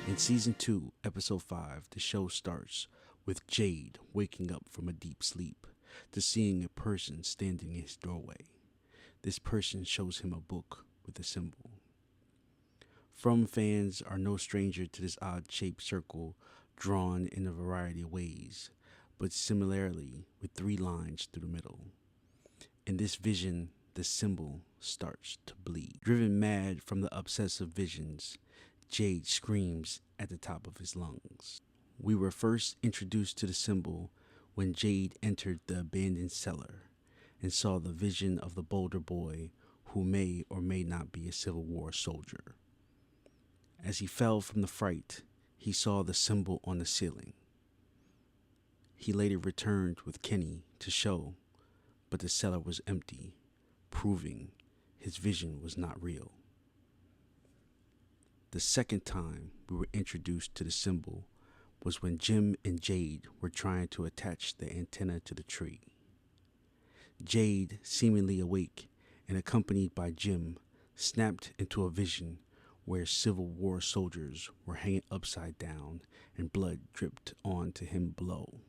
In Season 2, Episode 5, the show starts with Jade waking up from a deep sleep to seeing a person standing in his doorway. This person shows him a book with a symbol. From fans are no stranger to this odd-shaped circle drawn in a variety of ways, but similarly with 3 lines through the middle. In this vision, the symbol starts to bleed. Driven mad from the obsessive visions, Jade screams at the top of his lungs. We were first introduced to the symbol when Jade entered the abandoned cellar and saw the vision of the Boulder boy who may or may not be a Civil War soldier. As he fell from the fright, he saw the symbol on the ceiling. He later returned with Kenny to show, but the cellar was empty, proving his vision was not real. The second time we were introduced to the symbol was when Jim and Jade were trying to attach the antenna to the tree. Jade, seemingly awake and accompanied by Jim, snapped into a vision where Civil War soldiers were hanging upside down and blood dripped onto him below.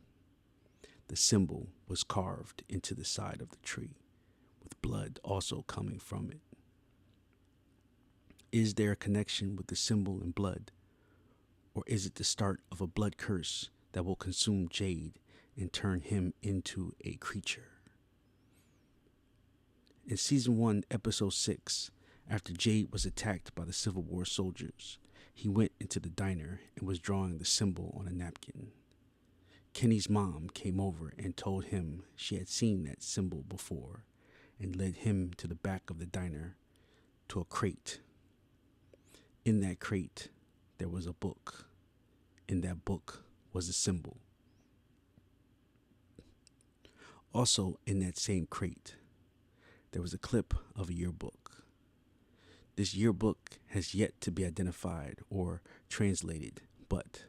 The symbol was carved into the side of the tree, with blood also coming from it. Is there a connection with the symbol and blood? Or is it the start of a blood curse that will consume Jade and turn him into a creature? In Season 1, Episode 6, after Jade was attacked by the Civil War soldiers, he went into the diner and was drawing the symbol on a napkin. Kenny's mom came over and told him she had seen that symbol before and led him to the back of the diner to a crate. In that crate, there was a book. In that book was a symbol. Also in that same crate, there was a clip of a yearbook. This yearbook has yet to be identified or translated, but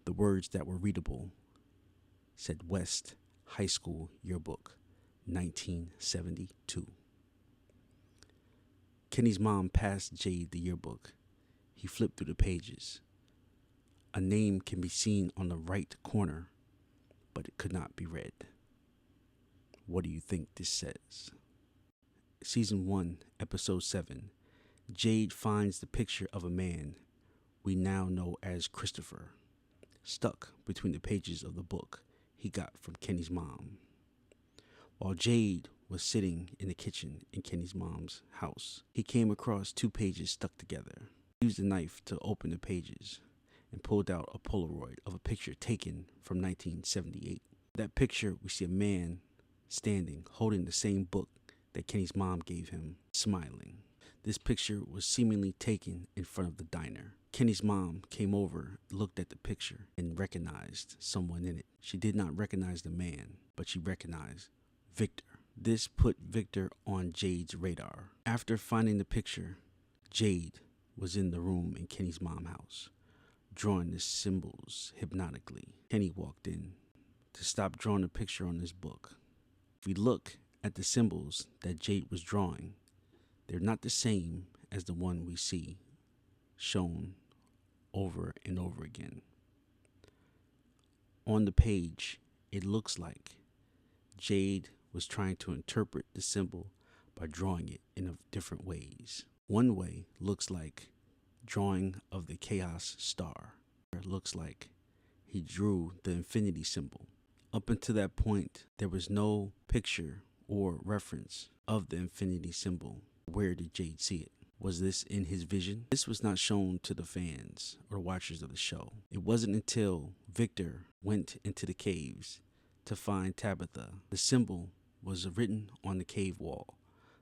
the words that were readable said West High School Yearbook, 1972. Kenny's mom passed Jade the yearbook. He flipped through the pages. A name can be seen on the right corner, but it could not be read. What do you think this says? Season 1, Episode 7. Jade finds the picture of a man we now know as Christopher, stuck between the pages of the book he got from Kenny's mom. While Jade was sitting in the kitchen in Kenny's mom's house, he came across 2 pages stuck together. He used a knife to open the pages and pulled out a Polaroid of a picture taken from 1978. That picture, we see a man standing, holding the same book that Kenny's mom gave him, smiling. This picture was seemingly taken in front of the diner. Kenny's mom came over, looked at the picture, and recognized someone in it. She did not recognize the man, but she recognized Victor. This put Victor on Jade's radar. After finding the picture, Jade was in the room in Kenny's mom's house, drawing the symbols hypnotically. Kenny walked in to stop drawing the picture on this book. If we look at the symbols that Jade was drawing, they're not the same as the one we see shown over and over again. On the page, it looks like Jade was trying to interpret the symbol by drawing it in different ways. One way looks like drawing of the chaos star. It looks like he drew the infinity symbol. Up until that point, there was no picture or reference of the infinity symbol. Where did Jade see it? Was this in his vision? This was not shown to the fans or watchers of the show. It wasn't until Victor went into the caves to find Tabitha. The symbol was written on the cave wall,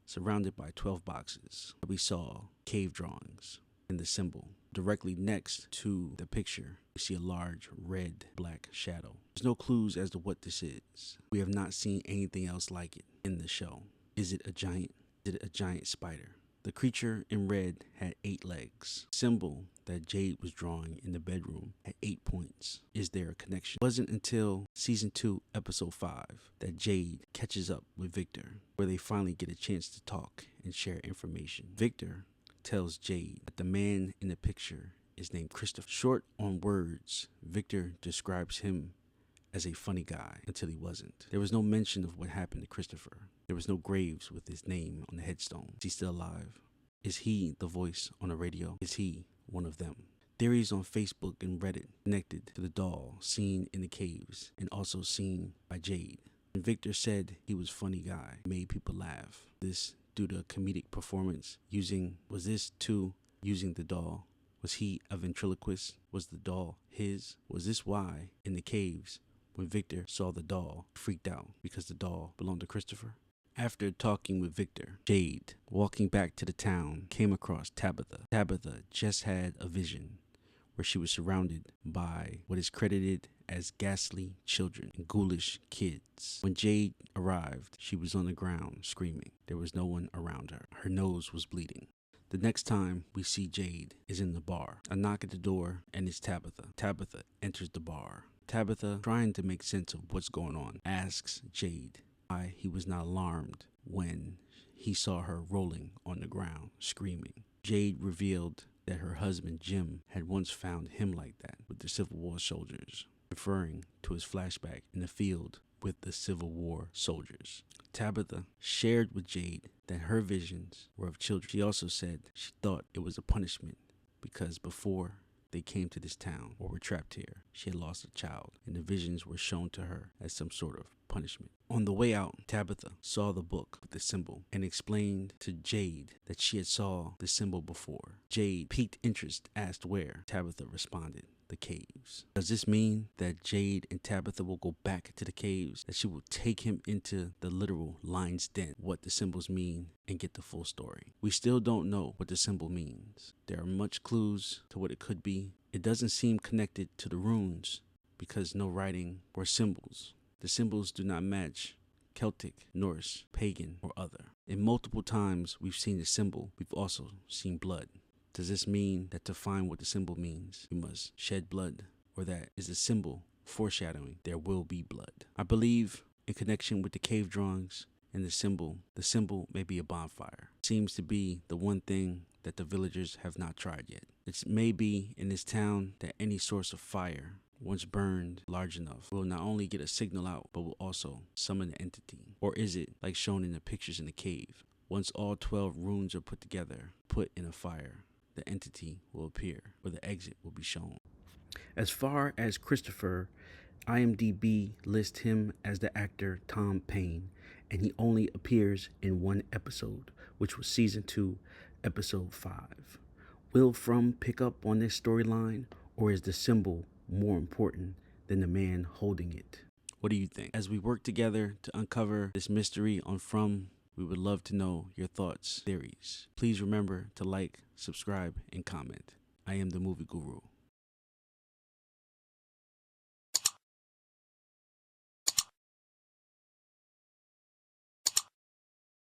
surrounded by 12 boxes. We saw cave drawings and the symbol. Directly next to the picture, we see a large red-black shadow. There's no clues as to what this is. We have not seen anything else like it in the show. Is it a giant? Is it a giant spider? The creature in red had 8 legs. The symbol that Jade was drawing in the bedroom had 8 points. Is there a connection? It wasn't until Season 2, Episode 5 that Jade catches up with Victor, where they finally get a chance to talk and share information. Victor tells Jade that the man in the picture is named Christopher. Short on words, Victor describes him as a funny guy until he wasn't. There was no mention of what happened to Christopher. There was no graves with his name on the headstone. Is he still alive? Is he the voice on the radio? Is he one of them? Theories on Facebook and Reddit connected to the doll seen in the caves and also seen by Jade. And Victor said he was a funny guy, made people laugh. This due to a comedic performance was this too using the doll? Was he a ventriloquist? Was the doll his? Was this why in the caves when Victor saw the doll, he freaked out because the doll belonged to Christopher? After talking with Victor, Jade, walking back to the town, came across Tabitha. Tabitha just had a vision where she was surrounded by what is credited as ghastly children and ghoulish kids. When Jade arrived, she was on the ground screaming. There was no one around her. Her nose was bleeding. The next time we see Jade is in the bar. A knock at the door and it's Tabitha. Tabitha enters the bar. Tabitha, trying to make sense of what's going on, asks Jade why he was not alarmed when he saw her rolling on the ground, screaming. Jade revealed that her husband Jim had once found him like that with the Civil War soldiers, referring to his flashback in the field with the Civil War soldiers. Tabitha shared with Jade that her visions were of children. She also said she thought it was a punishment because before they came to this town or were trapped here, she had lost a child, and the visions were shown to her as some sort of punishment. On the way out, Tabitha saw the book with the symbol and explained to Jade that she had saw the symbol before. Jade, piqued interest, asked where. Tabitha responded, the caves. Does this mean that Jade and Tabitha will go back to the caves? That she will take him into the literal lion's den, what the symbols mean, and get the full story? We still don't know what the symbol means. There are much clues to what it could be. It doesn't seem connected to the runes because no writing or symbols. The symbols do not match Celtic, Norse, pagan, or other. In multiple times we've seen the symbol, we've also seen blood. Does this mean that to find what the symbol means, we must shed blood? Or that is a symbol foreshadowing there will be blood? I believe in connection with the cave drawings and the symbol may be a bonfire. It seems to be the one thing that the villagers have not tried yet. It may be in this town that any source of fire, once burned large enough, will not only get a signal out, but will also summon the entity. Or is it like shown in the pictures in the cave? Once all 12 runes are put together, put in a fire, the entity will appear, or the exit will be shown. As far as Christopher, IMDb lists him as the actor Tom Payne, and he only appears in one episode, which was season 2, episode 5. Will Frum pick up on this storyline, or is the symbol more important than the man holding it? What do you think? As we work together to uncover this mystery on Frum, we would love to know your thoughts, theories. Please remember to like, subscribe, and comment. I am the Movie Guru.